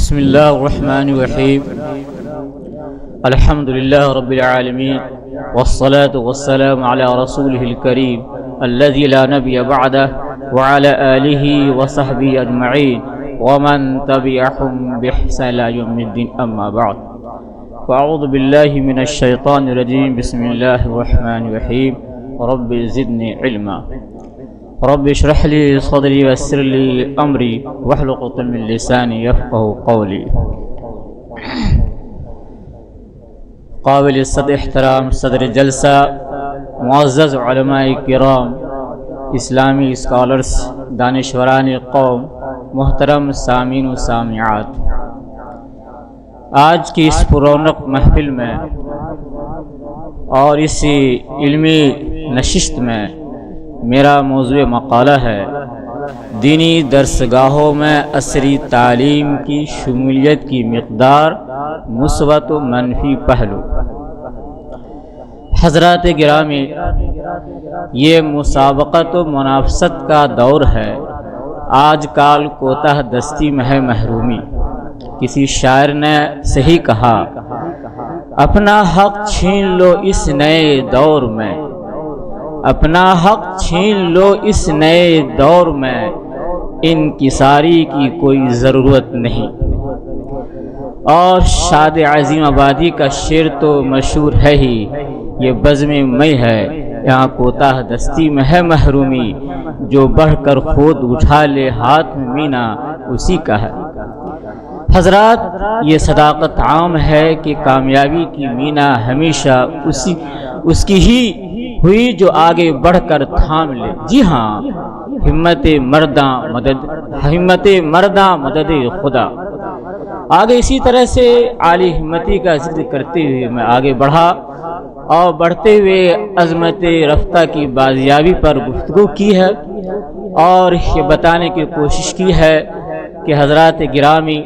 بسم الله الرحمن الرحيم. الحمد لله رب العالمين، والصلاة والسلام على رسوله الكريم الذي لا نبي بعده، وعلى آله وصحبه أجمعين ومن تبعهم بإحسان إلى يوم الدين. أما بعد، فأعوذ بالله من الشيطان الرجيم. بسم الله الرحمن الرحيم. رب زدني علما. رب اشرح لي صدري ويسر لي امری واحلل عقدۃ من لسانی یفقهوا قولی. قابل صدر احترام صدر جلسہ، معزز علماء کرام، اسلامی اسکالرس، دانشوران قوم، محترم سامعین و سامعات، آج کی اس پررونق محفل میں اور اسی علمی نشست میں میرا موضوع مقالہ ہے دینی درسگاہوں میں عصری تعلیم کی شمولیت کی مقدار، مثبت و منفی پہلو. حضرات گرامی، یہ مسابقت و منافست کا دور ہے. آج کل کوتاہ دستی میں ہے محرومی. کسی شاعر نے صحیح کہا، اپنا حق چھین لو اس نئے دور میں، اپنا حق چھین لو اس نئے دور میں، انکساری کی کوئی ضرورت نہیں. اور شاد عظیم آبادی کا شعر تو مشہور ہے ہی، یہ بزم میں ہے یہاں کوتاہ دستی میں ہے محرومی، جو بڑھ کر خود اٹھا لے ہاتھ میں مینا اسی کا ہے. حضرات، یہ صداقت عام ہے کہ کامیابی کی مینا ہمیشہ اس کی ہی ہوئی جو آگے بڑھ کر تھام لے. جی ہاں، ہمت مرداں مدد خدا. آگے اسی طرح سے عالی ہمتی کا ذکر کرتے ہوئے میں آگے بڑھا اور بڑھتے ہوئے عظمت رفتہ کی بازیابی پر گفتگو کی ہے اور یہ بتانے کی کوشش کی ہے کہ حضرات گرامی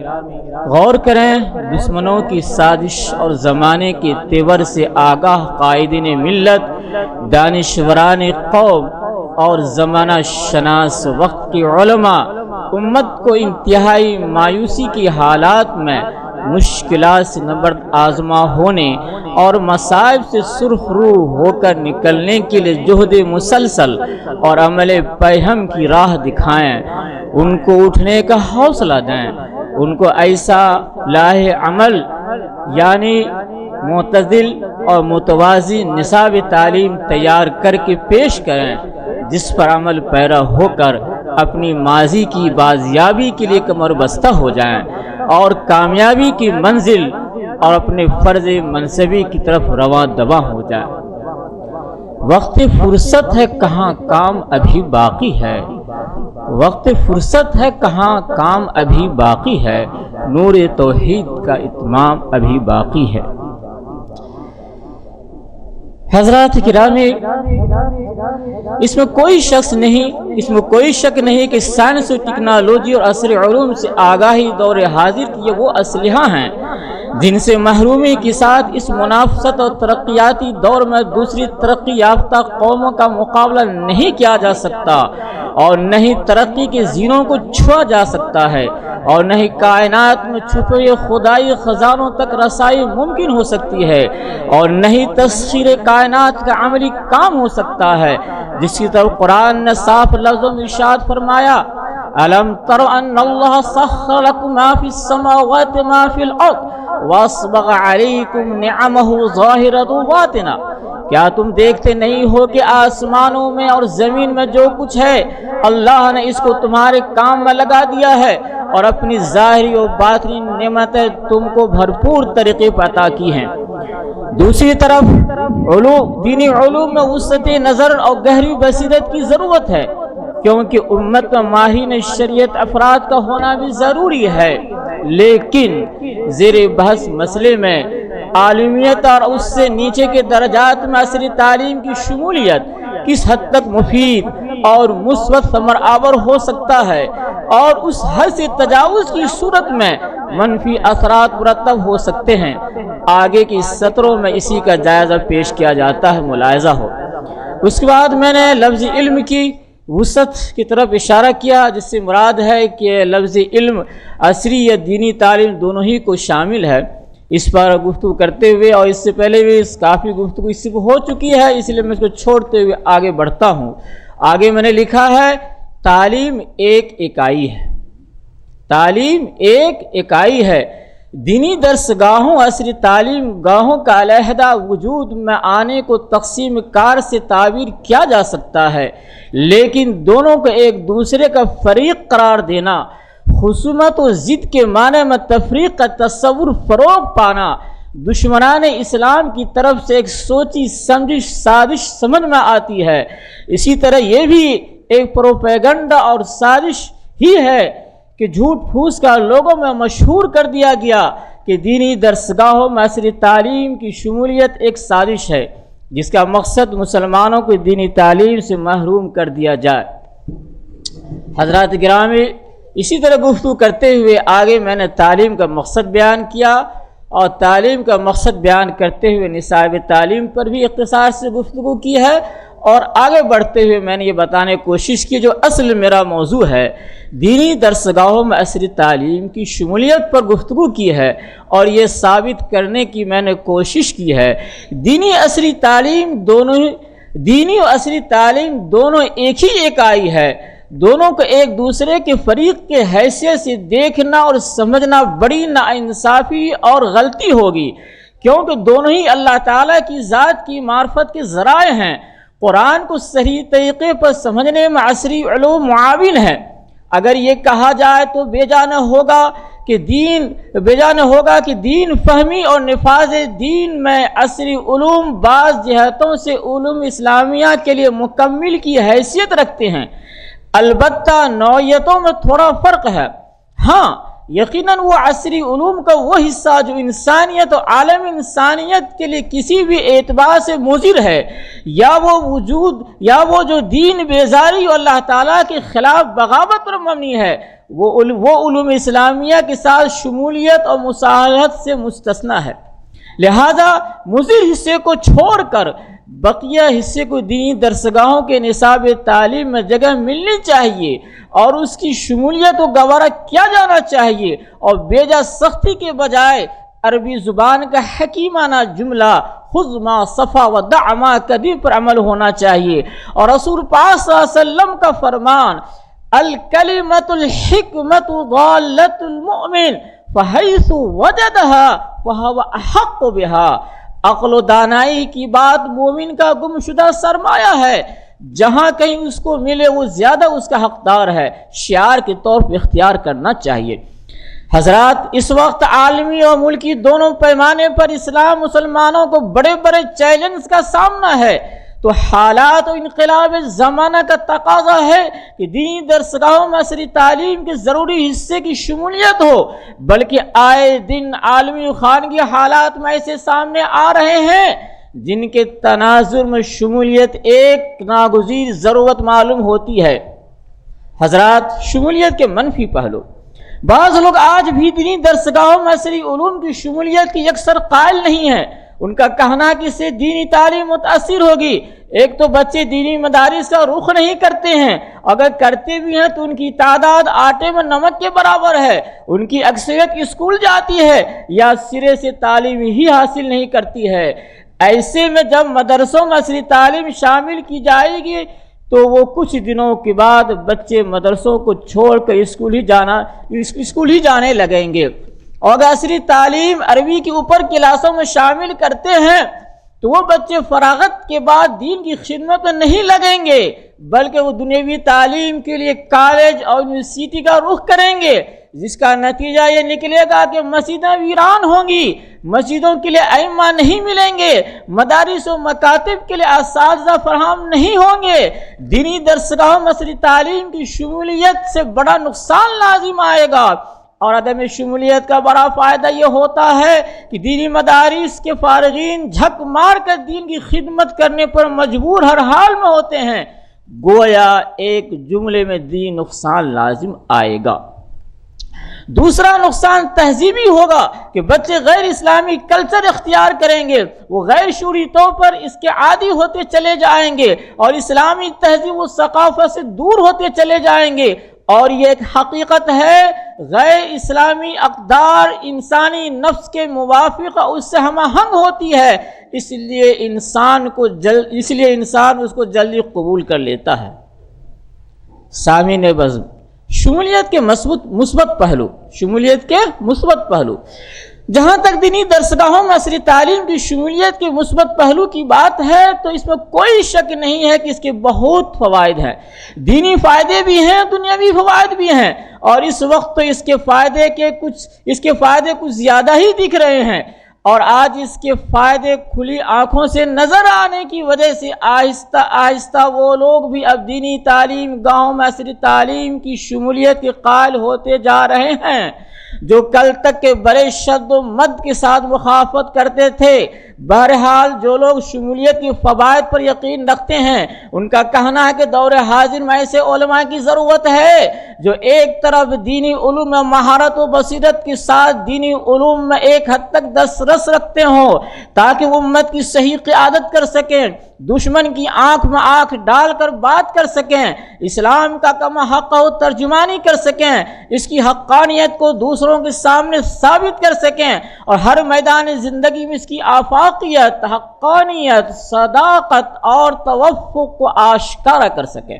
غور کریں، دشمنوں کی سازش اور زمانے کے تیور سے آگاہ قائدین ملت، دانشوران قوم اور زمانہ شناس وقت کے علماء امت کو انتہائی مایوسی کی حالات میں مشکلات سے نبرد آزما ہونے اور مصائب سے سرخ روح ہو کر نکلنے کے لیے جہد مسلسل اور عمل پیہم کی راہ دکھائیں. ان کو اٹھنے کا حوصلہ دیں، ان کو ایسا لاہ عمل یعنی معتدل اور متوازی نصاب تعلیم تیار کر کے پیش کریں جس پر عمل پیرا ہو کر اپنی ماضی کی بازیابی کے لیے کمر بستہ ہو جائیں اور کامیابی کی منزل اور اپنے فرض منصبی کی طرف رواں دواں ہو جائیں. وقت فرصت ہے کہاں کام ابھی باقی ہے، وقت فرصت ہے کہاں کام ابھی باقی ہے، نور توحید کا اتمام ابھی باقی ہے. حضرات گرامی، اس میں کوئی شک نہیں کہ سائنس و ٹیکنالوجی اور عصری علوم سے آگاہی دور حاضر کی یہ وہ اسلحہ ہیں جن سے محرومی کے ساتھ اس منافست اور ترقیاتی دور میں دوسری ترقی یافتہ قوموں کا مقابلہ نہیں کیا جا سکتا، اور نہ ہی ترقی کے زینوں کو چھوا جا سکتا ہے، اور نہ ہی کائنات میں چھپے خدائی خزانوں تک رسائی ممکن ہو سکتی ہے، اور نہ ہی تسخیر کائنات کا عملی کام ہو سکتا ہے، جس کی طرف قرآن نے صاف لفظوں میں ارشاد فرمایا، أَلَمْ تَرَ أَنَّ اللَّهَ سَخَّرَ لَكُم مَّا فِي السَّمَاوَاتِ وَمَا فِي الْأَرْضِ وَأَسْبَغَ عَلَيْكُمْ نِعَمَهُ ظَاهِرَةً وَبَاطِنَةً. کیا تم دیکھتے نہیں ہو کہ آسمانوں میں اور زمین میں جو کچھ ہے اللہ نے اس کو تمہارے کام میں لگا دیا ہے، اور اپنی ظاہری اور باطنی نعمتیں تم کو بھرپور طریقے پر عطا کی ہیں. دوسری طرف دینی علوم میں وسعت نظر اور گہری بصیرت کی ضرورت ہے، کیونکہ امت میں ماہرین شریعت افراد کا ہونا بھی ضروری ہے. لیکن زیر بحث مسئلے میں عالمیت اور اس سے نیچے کے درجات میں عصری تعلیم کی شمولیت کس حد تک مفید اور مثبت ثمر آور ہو سکتا ہے، اور اس حد سے تجاوز کی صورت میں منفی اثرات مرتب ہو سکتے ہیں. آگے کی سطروں میں اسی کا جائزہ پیش کیا جاتا ہے، ملاحظہ ہو. اس کے بعد میں نے لفظ علم کی وسعت کی طرف اشارہ کیا، جس سے مراد ہے کہ لفظ علم عصری یا دینی تعلیم دونوں ہی کو شامل ہے۔ اس پر گفتگو کرتے ہوئے اور اس سے پہلے بھی کافی گفتگو اس سے ہو چکی ہے، اس لیے میں اس کو چھوڑتے ہوئے آگے بڑھتا ہوں۔ آگے میں نے لکھا ہے تعلیم ایک اکائی ہے، تعلیم ایک اکائی ہے۔ دینی درسگاہوں عصری تعلیم گاہوں کا علیحدہ وجود میں آنے کو تقسیم کار سے تعبیر کیا جا سکتا ہے، لیکن دونوں کو ایک دوسرے کا فریق قرار دینا، خصومت و ضد کے معنی میں تفریق کا تصور فروغ پانا، دشمنان اسلام کی طرف سے ایک سوچی سمجھی سازش سمجھ میں آتی ہے۔ اسی طرح یہ بھی ایک پروپیگنڈا اور سازش ہی ہے کہ جھوٹ پھوس کا لوگوں میں مشہور کر دیا گیا کہ دینی درسگاہوں میں عصری تعلیم کی شمولیت ایک سازش ہے، جس کا مقصد مسلمانوں کو دینی تعلیم سے محروم کر دیا جائے۔ حضرات گرامی، اسی طرح گفتگو کرتے ہوئے آگے میں نے تعلیم کا مقصد بیان کیا، اور تعلیم کا مقصد بیان کرتے ہوئے نصاب تعلیم پر بھی اختصار سے گفتگو کی ہے، اور آگے بڑھتے ہوئے میں نے یہ بتانے کی کوشش کی جو اصل میرا موضوع ہے، دینی درسگاہوں میں عصری تعلیم کی شمولیت پر گفتگو کی ہے، اور یہ ثابت کرنے کی میں نے کوشش کی ہے دینی و عصری تعلیم دونوں ایک ہی اکائی ہے۔ دونوں کو ایک دوسرے کے فریق کے حیثیت سے دیکھنا اور سمجھنا بڑی ناانصافی اور غلطی ہوگی، کیونکہ دونوں ہی اللہ تعالیٰ کی ذات کی معرفت کے ذرائع ہیں۔ قرآن کو صحیح طریقے پر سمجھنے میں عصری علوم معاون ہیں۔ اگر یہ کہا جائے تو بے جانا ہوگا کہ دین فہمی اور نفاذ دین میں عصری علوم بعض جہتوں سے علوم اسلامیہ کے لیے مکمل کی حیثیت رکھتے ہیں، البتہ نوعیتوں میں تھوڑا فرق ہے۔ ہاں، یقیناً وہ عصری علوم کا وہ حصہ جو انسانیت اور عالم انسانیت کے لیے کسی بھی اعتبار سے مضر ہے، یا وہ جو دین بیزاری اور اللہ تعالیٰ کے خلاف بغاوت پر مبنی ہے، وہ علوم اسلامیہ کے ساتھ شمولیت اور مساہمت سے مستثنی ہے۔ لہذا مضر حصے کو چھوڑ کر بقیہ حصے کو دینی درسگاہوں کے نصاب تعلیم میں جگہ ملنی چاہیے، اور اس کی شمولیت کو گوارا کیا جانا چاہیے، اور بیجا سختی کے بجائے عربی زبان کا حکیمانہ جملہ خذ ما صفا و دع ما کذب پر عمل ہونا چاہیے، اور رسول پاک صلی اللہ علیہ وسلم کا فرمان الکلمۃ الحکمۃ ضالۃ المؤمن فحیث وجدها فهو احق بها۔ عقل و دانائی کی بات مومن کا گمشدہ سرمایہ ہے، جہاں کہیں اس کو ملے وہ زیادہ اس کا حقدار ہے، شعار کے طور پر اختیار کرنا چاہیے۔ حضرات، اس وقت عالمی اور ملکی دونوں پیمانے پر اسلام مسلمانوں کو بڑے بڑے چیلنج کا سامنا ہے، تو حالات و انقلاب زمانہ کا تقاضا ہے کہ دینی درسگاہوں میں عصری تعلیم کے ضروری حصے کی شمولیت ہو، بلکہ آئے دن عالمی خانگی حالات میں ایسے سامنے آ رہے ہیں جن کے تناظر میں شمولیت ایک ناگزیر ضرورت معلوم ہوتی ہے۔ حضرات، شمولیت کے منفی پہلو، بعض لوگ آج بھی دینی درسگاہوں میں عصری علوم کی شمولیت کی یکسر قائل نہیں ہیں۔ ان کا کہنا کہ اس سے دینی تعلیم متاثر ہوگی۔ ایک تو بچے دینی مدارس کا رخ نہیں کرتے ہیں، اگر کرتے بھی ہیں تو ان کی تعداد آٹے میں نمک کے برابر ہے، ان کی اکثریت اسکول جاتی ہے یا سرے سے تعلیم ہی حاصل نہیں کرتی ہے۔ ایسے میں جب مدرسوں میں عصری تعلیم شامل کی جائے گی تو وہ کچھ دنوں کے بعد بچے مدرسوں کو چھوڑ کر اسکول ہی جانے لگیں گے، اور اگر عصری تعلیم عربی کے اوپر کلاسوں میں شامل کرتے ہیں تو وہ بچے فراغت کے بعد دین کی خدمت میں نہیں لگیں گے، بلکہ وہ دنیاوی تعلیم کے لیے کالج اور یونیورسٹی کا رخ کریں گے، جس کا نتیجہ یہ نکلے گا کہ مسجدیں ویران ہوں گی، مسجدوں کے لیے ائمہ نہیں ملیں گے، مدارس و مکاتب کے لیے اساتذہ فراہم نہیں ہوں گے۔ دینی درسگاہوں میں عصری تعلیم کی شمولیت سے بڑا نقصان لازم آئے گا، اور عدم شمولیت کا بڑا فائدہ یہ ہوتا ہے کہ دینی مدارس کے فارغین جھک مار کر دین کی خدمت کرنے پر مجبور ہر حال میں ہوتے ہیں۔ گویا ایک جملے میں دینی نقصان لازم آئے گا۔ دوسرا نقصان تہذیبی ہوگا کہ بچے غیر اسلامی کلچر اختیار کریں گے، وہ غیر شعوری طور پر اس کے عادی ہوتے چلے جائیں گے اور اسلامی تہذیب و ثقافت سے دور ہوتے چلے جائیں گے، اور یہ ایک حقیقت ہے غیر اسلامی اقدار انسانی نفس کے موافق اس سے ہم آہنگ ہوتی ہے، اس لیے انسان اس کو جلدی قبول کر لیتا ہے۔ سامعین بزم، شمولیت کے مثبت پہلو، جہاں تک دینی درسگاہوں میں عصری تعلیم کی شمولیت کے مثبت پہلو کی بات ہے تو اس میں کوئی شک نہیں ہے کہ اس کے بہت فوائد ہیں، دینی فائدے بھی ہیں، دنیاوی فوائد بھی ہیں، اور اس وقت تو اس کے فائدے کچھ زیادہ ہی دکھ رہے ہیں، اور آج اس کے فائدے کھلی آنکھوں سے نظر آنے کی وجہ سے آہستہ آہستہ وہ لوگ بھی اب دینی تعلیم گاؤں میں عصری تعلیم کی شمولیت کے قائل ہوتے جا رہے ہیں، جو کل تک کے بڑے شد و مد کے ساتھ مخالفت کرتے تھے۔ بہرحال جو لوگ شمولیت کی فوائد پر یقین رکھتے ہیں ان کا کہنا ہے کہ دور حاضر میں ایسے علماء کی ضرورت ہے جو ایک طرف دینی علوم میں مہارت و بصیرت کے ساتھ دینی علوم میں ایک حد تک دسترس رکھتے ہوں تاکہ وہ امت کی صحیح قیادت کر سکیں، دشمن کی آنکھ میں آنکھ ڈال کر بات کر سکیں، اسلام کا کما حق و ترجمانی کر سکیں، اس کی حقانیت کو دوسروں کے سامنے ثابت کر سکیں، اور ہر میدان زندگی میں اس کی آفاقیت، حقانیت، صداقت اور توفق کو آشکارا کر سکیں۔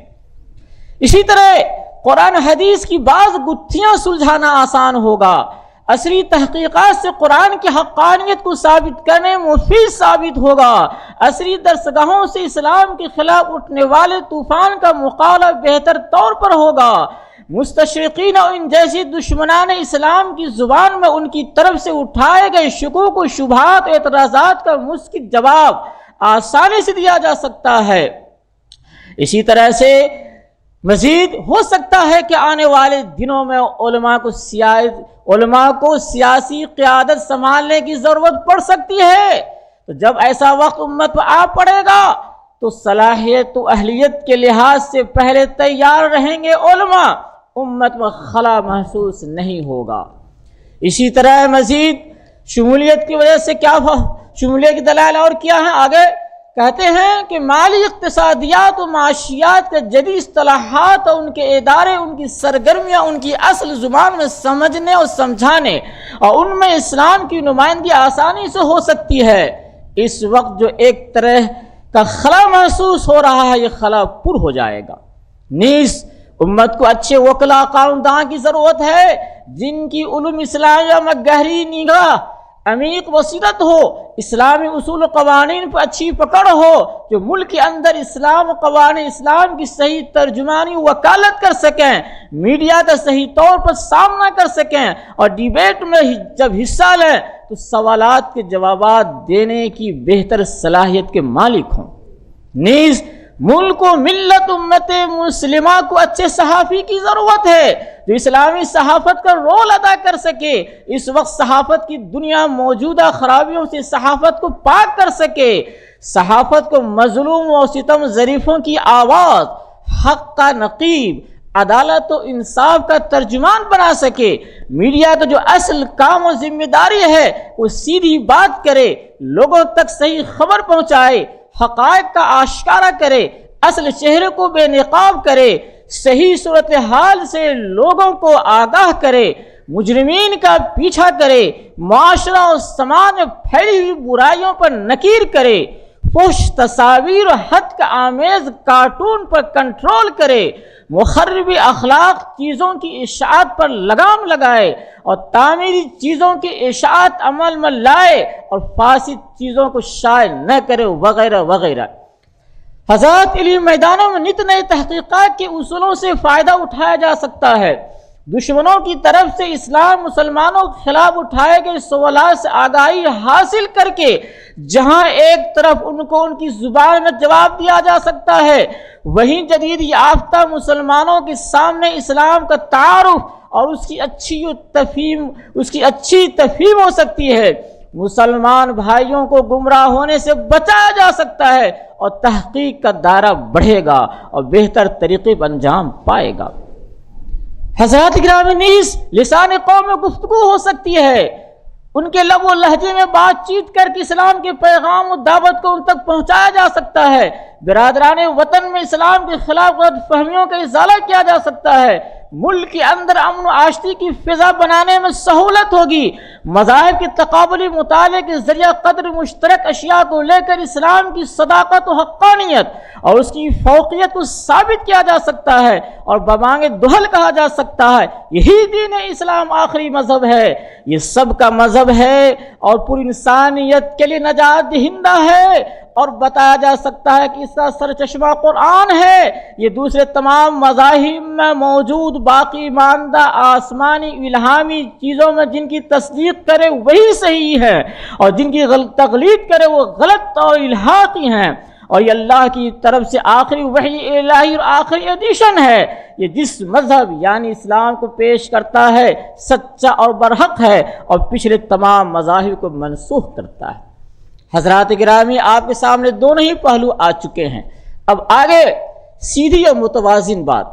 اسی طرح قرآن حدیث کی بعض گتھیاں سلجھانا آسان ہوگا، عصری تحقیقات سے قرآن کی حقانیت کو ثابت کرنے مفید ثابت ہوگا، عصری درسگاہوں سے اسلام کے خلاف اٹھنے والے طوفان کا مقابلہ بہتر طور پر ہوگا، مستشرقین اور ان جیسی دشمنان اسلام کی زبان میں ان کی طرف سے اٹھائے گئے شکوک و شبہات و اعتراضات کا مسکت جواب آسانی سے دیا جا سکتا ہے۔ اسی طرح سے مزید ہو سکتا ہے کہ آنے والے دنوں میں علماء کو سیاسی قیادت سنبھالنے کی ضرورت پڑ سکتی ہے، تو جب ایسا وقت امت پر آ پڑے گا تو صلاحیت و اہلیت کے لحاظ سے پہلے تیار رہیں گے علماء، امت میں خلا محسوس نہیں ہوگا۔ اسی طرح مزید شمولیت کی وجہ سے شمولیت کی دلائل اور کیا ہیں؟ آگے کہتے ہیں کہ مالی اقتصادیات و معاشیات کے جدید اصطلاحات اور ان کے ادارے، ان کی سرگرمیاں ان کی اصل زبان میں سمجھنے اور سمجھانے اور ان میں اسلام کی نمائندگی آسانی سے ہو سکتی ہے۔ اس وقت جو ایک طرح کا خلا محسوس ہو رہا ہے یہ خلا پر ہو جائے گا۔ نیز امت کو اچھے وکلا قانون داں کی ضرورت ہے جن کی علوم اسلامیہ میں گہری نگاہ، عمیق بصیرت ہو، اسلامی اصول و قوانین پر اچھی پکڑ ہو، جو ملک کے اندر اسلام و قوانین اسلام کی صحیح ترجمانی وکالت کر سکیں، میڈیا کا صحیح طور پر سامنا کر سکیں، اور ڈیبیٹ میں جب حصہ لیں تو سوالات کے جوابات دینے کی بہتر صلاحیت کے مالک ہوں۔ نیز ملک و ملت امت مسلمہ کو اچھے صحافی کی ضرورت ہے جو اسلامی صحافت کا رول ادا کر سکے۔ اس وقت صحافت کی دنیا موجودہ خرابیوں سے صحافت کو پاک کر سکے، صحافت کو مظلوم و ستم ظریفوں کی آواز، حق کا نقیب، عدالت و انصاف کا ترجمان بنا سکے۔ میڈیا کا جو اصل کام و ذمہ داری ہے وہ سیدھی بات کرے، لوگوں تک صحیح خبر پہنچائے، حقائق کا آشکارا کرے، اصل چہرے کو بے نقاب کرے، صحیح صورتحال سے لوگوں کو آگاہ کرے، مجرمین کا پیچھا کرے، معاشرہ اور سماج میں پھیلی ہوئی برائیوں پر نکیر کرے، فحش تصاویر اور حد کا آمیز کارٹون پر کنٹرول کرے، مخربی اخلاق چیزوں کی اشاعت پر لگام لگائے اور تعمیری چیزوں کی اشاعت عمل میں لائے اور فاسد چیزوں کو شائع نہ کرے، وغیرہ وغیرہ۔ حضرات، علمی میدانوں میں نت نئے تحقیقات کے اصولوں سے فائدہ اٹھایا جا سکتا ہے۔ دشمنوں کی طرف سے اسلام مسلمانوں کے خلاف اٹھائے گئے سوالات سے آگاہی حاصل کر کے جہاں ایک طرف ان کو ان کی زبان میں جواب دیا جا سکتا ہے، وہیں جدید یافتہ مسلمانوں کے سامنے اسلام کا تعارف اور اس کی اچھی تفہیم ہو سکتی ہے۔ مسلمان بھائیوں کو گمراہ ہونے سے بچایا جا سکتا ہے اور تحقیق کا دائرہ بڑھے گا اور بہتر طریقے پر انجام پائے گا۔ حضرات گرامی نیز لسان قوم میں گفتگو ہو سکتی ہے، ان کے لب و لہجے میں بات چیت کر کے اسلام کے پیغام و دعوت کو ان تک پہنچایا جا سکتا ہے، برادران وطن میں اسلام کے خلاف غلط فہمیوں کا ازالہ کیا جا سکتا ہے، ملک کے اندر امن و آشتی کی فضا بنانے میں سہولت ہوگی، مذاہب کے تقابلی مطالعے کے ذریعہ قدر مشترک اشیاء کو لے کر اسلام کی صداقت و حقانیت اور اس کی فوقیت کو ثابت کیا جا سکتا ہے اور بمانگ دہل کہا جا سکتا ہے۔ یہی دین اسلام آخری مذہب ہے، یہ سب کا مذہب ہے اور پوری انسانیت کے لیے نجات دہندہ ہے، اور بتایا جا سکتا ہے کہ اس کا سرچشمہ قرآن ہے۔ یہ دوسرے تمام مذاہب میں موجود باقی ماندہ آسمانی الہامی چیزوں میں جن کی تصدیق کرے وہی صحیح ہے، اور جن کی تقلید کرے وہ غلط اور الحاقی ہیں، اور یہ اللہ کی طرف سے آخری وحی الہی اور آخری ایڈیشن ہے۔ یہ جس مذہب یعنی اسلام کو پیش کرتا ہے سچا اور برحق ہے، اور پچھلے تمام مذاہب کو منسوخ کرتا ہے۔ حضرات گرامی، آپ کے سامنے دونوں ہی پہلو آ چکے ہیں، اب آگے سیدھی اور متوازن بات۔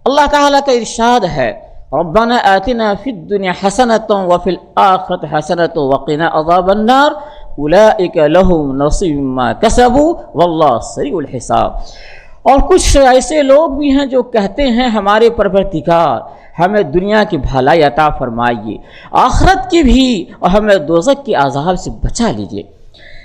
اللہ تعالیٰ کا ارشاد ہے ربنا آتنا فی الدنیا حسنۃ وفی الآخرۃ حسنۃ وقنا عذاب النار اولئک لهم نصیب مما کسبوا واللہ سریع الحساب۔ اور کچھ ایسے لوگ بھی ہیں جو کہتے ہیں ہمارے پروردگار ہمیں دنیا کی بھلائی عطا فرمائیے، آخرت کی بھی، اور ہمیں دوزخ کی عذاب سے بچا لیجیے۔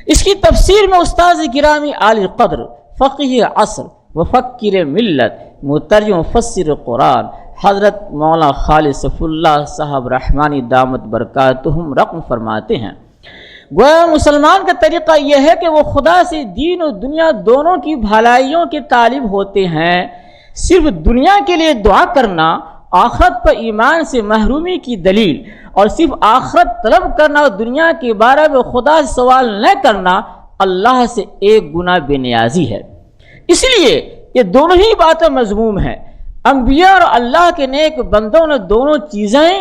اس کی تفسیر میں استاذ گرامی عالی قدر، فقیہ عصر، مفکر ملت، مترجم مفسر قرآن حضرت مولانا خالد صف اللہ صاحب رحمانی دامت برکاتہم رقم فرماتے ہیں، گویا مسلمان کا طریقہ یہ ہے کہ وہ خدا سے دین و دنیا دونوں کی بھلائیوں کے طالب ہوتے ہیں۔ صرف دنیا کے لیے دعا کرنا آخرت پر ایمان سے محرومی کی دلیل، اور صرف آخرت طلب کرنا اور دنیا کے بارے میں خدا سے سوال نہ کرنا اللہ سے ایک گنا بے نیازی ہے۔ اس لیے یہ دونوں ہی باتیں مذموم ہیں۔ انبیاء اور اللہ کے نیک بندوں نے دونوں چیزیں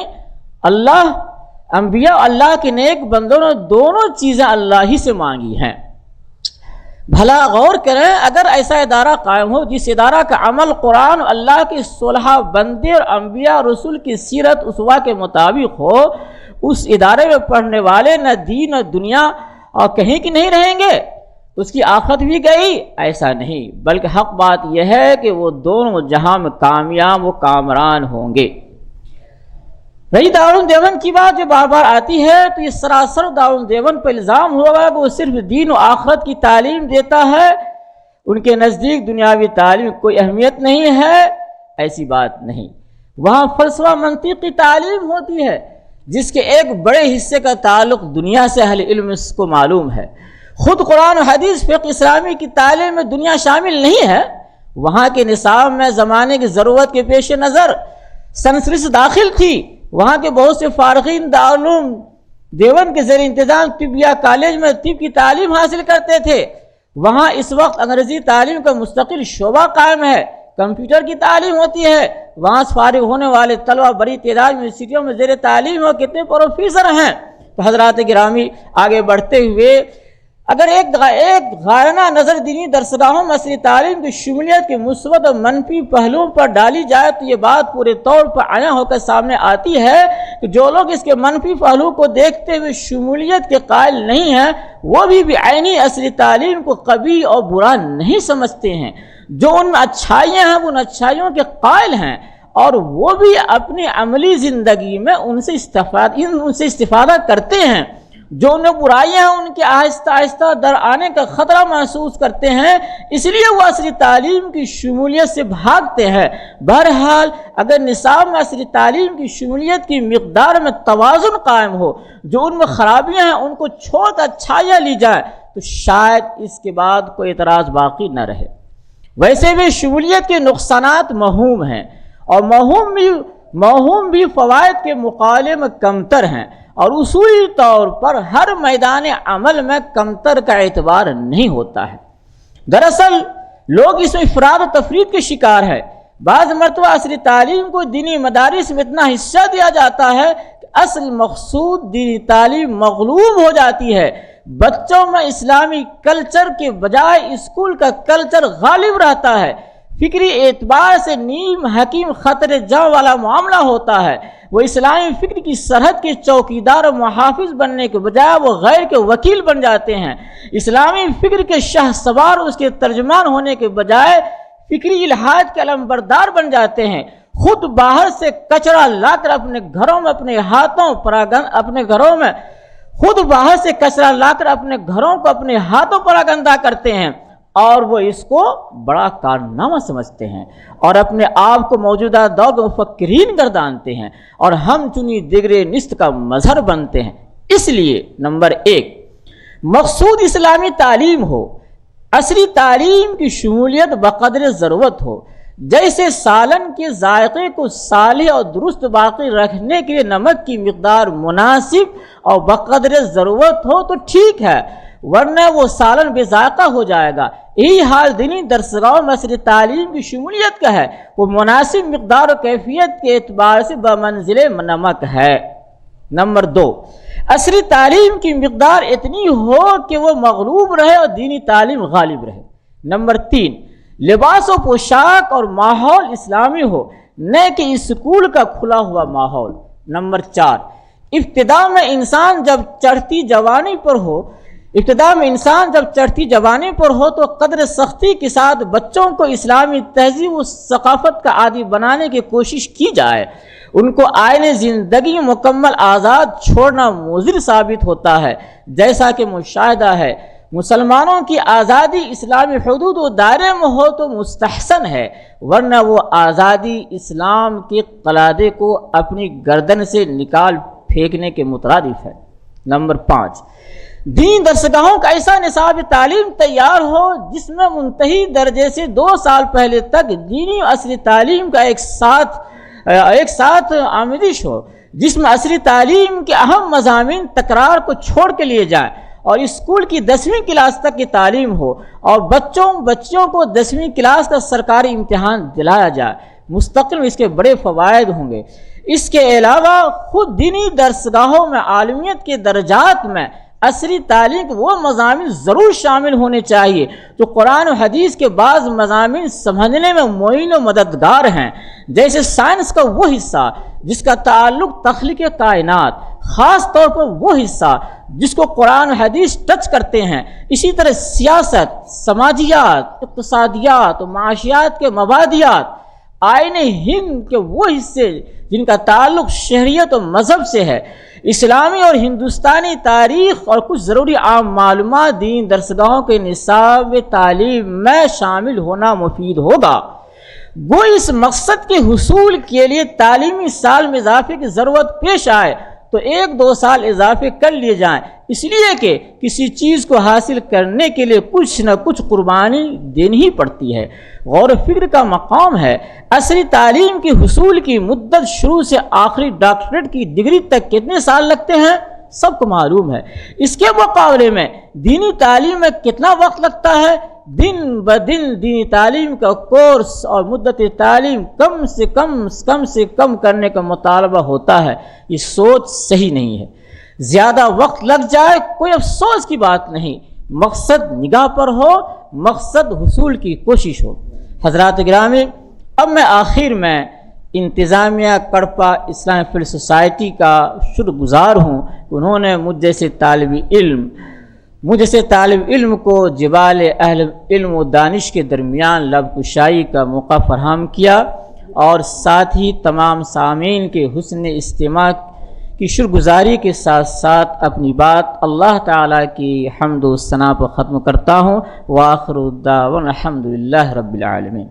انبیاء اور اللہ کے نیک بندوں نے دونوں چیزیں اللہ ہی سے مانگی ہیں۔ بھلا غور کریں، اگر ایسا ادارہ قائم ہو جس ادارہ کا عمل قرآن اللہ کے 16 بندے اور انبیاء اور رسول کی سیرت اسوہ کے مطابق ہو، اس ادارے میں پڑھنے والے نہ دین اور دنیا اور کہیں کی نہیں رہیں گے، اس کی آخرت بھی گئی، ایسا نہیں، بلکہ حق بات یہ ہے کہ وہ دونوں جہاں میں کامیاب و کامران ہوں گے۔ رہی دارالعلوم دیوبند کی بات جو بار بار آتی ہے، تو یہ سراسر دارالعلوم دیوبند پر الزام ہوگا کہ وہ صرف دین و آخرت کی تعلیم دیتا ہے، ان کے نزدیک دنیاوی تعلیم کوئی اہمیت نہیں ہے۔ ایسی بات نہیں، وہاں فلسفہ منطق کی تعلیم ہوتی ہے جس کے ایک بڑے حصے کا تعلق دنیا سے اہل علم اس کو معلوم ہے۔ خود قرآن و حدیث فقہ اسلامی کی تعلیم میں دنیا شامل نہیں ہے۔ وہاں کے نصاب میں زمانے کی ضرورت کے پیش نظر سنسکرت داخل تھی۔ وہاں کے بہت سے فارغین دارالعلوم دیوبند کے زیر انتظام طبیہ کالج میں طب کی تعلیم حاصل کرتے تھے۔ وہاں اس وقت انگریزی تعلیم کا مستقل شعبہ قائم ہے، کمپیوٹر کی تعلیم ہوتی ہے۔ وہاں سے فارغ ہونے والے طلبہ بڑی تعداد یونیورسٹیوں میں زیر تعلیم ہو، کتنے پروفیسر ہیں۔ تو حضرات گرامی، آگے بڑھتے ہوئے اگر ایک غائرانہ نظر دینی درسگاہوں میں عصری تعلیم کی شمولیت کے مثبت اور منفی پہلوؤں پر ڈالی جائے تو یہ بات پورے طور پر عیاں ہو کر سامنے آتی ہے کہ جو لوگ اس کے منفی پہلو کو دیکھتے ہوئے شمولیت کے قائل نہیں ہیں، وہ بھی عینی عصری تعلیم کو قبیح اور برا نہیں سمجھتے ہیں۔ جو ان میں اچھائیاں ہیں وہ ان اچھائیوں کے قائل ہیں، اور وہ بھی اپنی عملی زندگی میں ان سے استفادہ کرتے ہیں۔ جو ان میں برائیاں ہیں ان کے آہستہ آہستہ در آنے کا خطرہ محسوس کرتے ہیں، اس لیے وہ عصری تعلیم کی شمولیت سے بھاگتے ہیں۔ بہرحال اگر نصاب میں عصری تعلیم کی شمولیت کی مقدار میں توازن قائم ہو، جو ان میں خرابیاں ہیں ان کو چھوڑ کر اچھائیاں لی جائیں، تو شاید اس کے بعد کوئی اعتراض باقی نہ رہے۔ ویسے بھی شمولیت کے نقصانات موہوم ہیں، اور موہوم بھی فوائد کے مقابلے میں کمتر ہیں، اور اصولی طور پر ہر میدان عمل میں کمتر کا اعتبار نہیں ہوتا ہے۔ دراصل لوگ اس میں افراد و تفرید کے شکار ہے۔ بعض مرتبہ عصری تعلیم کو دینی مدارس میں اتنا حصہ دیا جاتا ہے کہ اصل مقصود دینی تعلیم مغلوب ہو جاتی ہے۔ بچوں میں اسلامی کلچر کے بجائے اسکول کا کلچر غالب رہتا ہے۔ فکری اعتبار سے نیم حکیم خطر جاں والا معاملہ ہوتا ہے۔ وہ اسلامی فکر کی سرحد کے چوکیدار و محافظ بننے کے بجائے وہ غیر کے وکیل بن جاتے ہیں۔ اسلامی فکر کے شاہ سوار اس کے ترجمان ہونے کے بجائے فکری الحاد کے علمبردار بن جاتے ہیں۔ خود باہر سے کچرا لا کر اپنے گھروں میں اپنے ہاتھوں پراگندہ کرتے ہیں اور وہ اس کو بڑا کارنامہ سمجھتے ہیں اور اپنے آپ کو موجودہ دور کے مفکرین گردانتے ہیں اور ہم چنی دیگر نست کا مظہر بنتے ہیں۔ اس لیے نمبر 1، مقصود اسلامی تعلیم ہو، عصری تعلیم کی شمولیت بقدر ضرورت ہو۔ جیسے سالن کے ذائقے کو صالح اور درست باقی رکھنے کے لیے نمک کی مقدار مناسب اور بقدر ضرورت ہو تو ٹھیک ہے، ورنہ وہ سالن بے ذائقہ ہو جائے گا۔ یہی حال دینی درسگاہوں میں عصری تعلیم کی شمولیت کا ہے، وہ مناسب مقدار و کیفیت کے اعتبار سے بمنزل نمک ہے۔ نمبر 2، عصری تعلیم کی مقدار اتنی ہو کہ وہ مغلوب رہے اور دینی تعلیم غالب رہے۔ نمبر 3، لباس و پوشاک اور ماحول اسلامی ہو، نہ کہ اسکول کا کھلا ہوا ماحول۔ نمبر 4، ابتدا میں انسان جب چڑھتی جوانی پر ہو تو قدر سختی کے ساتھ بچوں کو اسلامی تہذیب و ثقافت کا عادی بنانے کی کوشش کی جائے۔ ان کو آئین زندگی مکمل آزاد چھوڑنا مضر ثابت ہوتا ہے، جیسا کہ مشاہدہ ہے۔ مسلمانوں کی آزادی اسلامی حدود و دائرے میں ہو تو مستحسن ہے، ورنہ وہ آزادی اسلام کے قلادے کو اپنی گردن سے نکال پھینکنے کے مترادف ہے۔ نمبر 5، دین درسگاہوں کا ایسا نصاب تعلیم تیار ہو جس میں منتہی درجے سے 2 سال پہلے تک دینی و عصری تعلیم کا ایک ساتھ آمیزش ہو، جس میں عصری تعلیم کے اہم مضامین تکرار کو چھوڑ کے لیے جائیں اور اسکول کی 10ویں کلاس تک کی تعلیم ہو اور بچیوں کو 10ویں کلاس کا سرکاری امتحان دلایا جائے۔ مستقل اس کے بڑے فوائد ہوں گے۔ اس کے علاوہ خود دینی درسگاہوں میں عالمیت کے درجات میں عصری تعلیم کے وہ مضامین ضرور شامل ہونے چاہیے جو قرآن و حدیث کے بعض مضامین سمجھنے میں معین و مددگار ہیں، جیسے سائنس کا وہ حصہ جس کا تعلق تخلیق کائنات، خاص طور پر وہ حصہ جس کو قرآن و حدیث ٹچ کرتے ہیں۔ اسی طرح سیاست، سماجیات، اقتصادیات و معاشیات کے مبادیات، آئین ہند کے وہ حصے جن کا تعلق شہریت و مذہب سے ہے، اسلامی اور ہندوستانی تاریخ اور کچھ ضروری عام معلومات دین درسگاہوں کے نصاب تعلیم میں شامل ہونا مفید ہوگا۔ وہ اس مقصد کے حصول کے لیے تعلیمی سال میں اضافے کی ضرورت پیش آئے تو 1-2 سال اضافے کر لیے جائیں، اس لیے کہ کسی چیز کو حاصل کرنے کے لیے کچھ نہ کچھ قربانی دینی ہی پڑتی ہے۔ غور و فکر کا مقام ہے۔ عصری تعلیم کے حصول کی مدت شروع سے آخری ڈاکٹریٹ کی ڈگری تک کتنے سال لگتے ہیں سب کو معلوم ہے۔ اس کے مقابلے میں دینی تعلیم میں کتنا وقت لگتا ہے؟ دن بدن دینی تعلیم کا کورس اور مدت تعلیم کم سے کم کرنے کا مطالبہ ہوتا ہے۔ یہ سوچ صحیح نہیں ہے۔ زیادہ وقت لگ جائے کوئی افسوس کی بات نہیں، مقصد نگاہ پر ہو، مقصد حصول کی کوشش ہو۔ حضرات گرامی، اب میں آخر میں انتظامیہ کڑپا اسلامی فیلڈ سوسائٹی کا شکر گزار ہوں کہ انہوں نے مجھ جیسے طالب علم کو جبال اہل علم و دانش کے درمیان لب کشائی کا موقع فراہم کیا، اور ساتھ ہی تمام سامعین کے حسن استماع کی شکر گزاری کے ساتھ ساتھ اپنی بات اللہ تعالیٰ کی حمد و ثنا پر ختم کرتا ہوں۔ وآخر الدعوانا الحمد للہ رب العالمین۔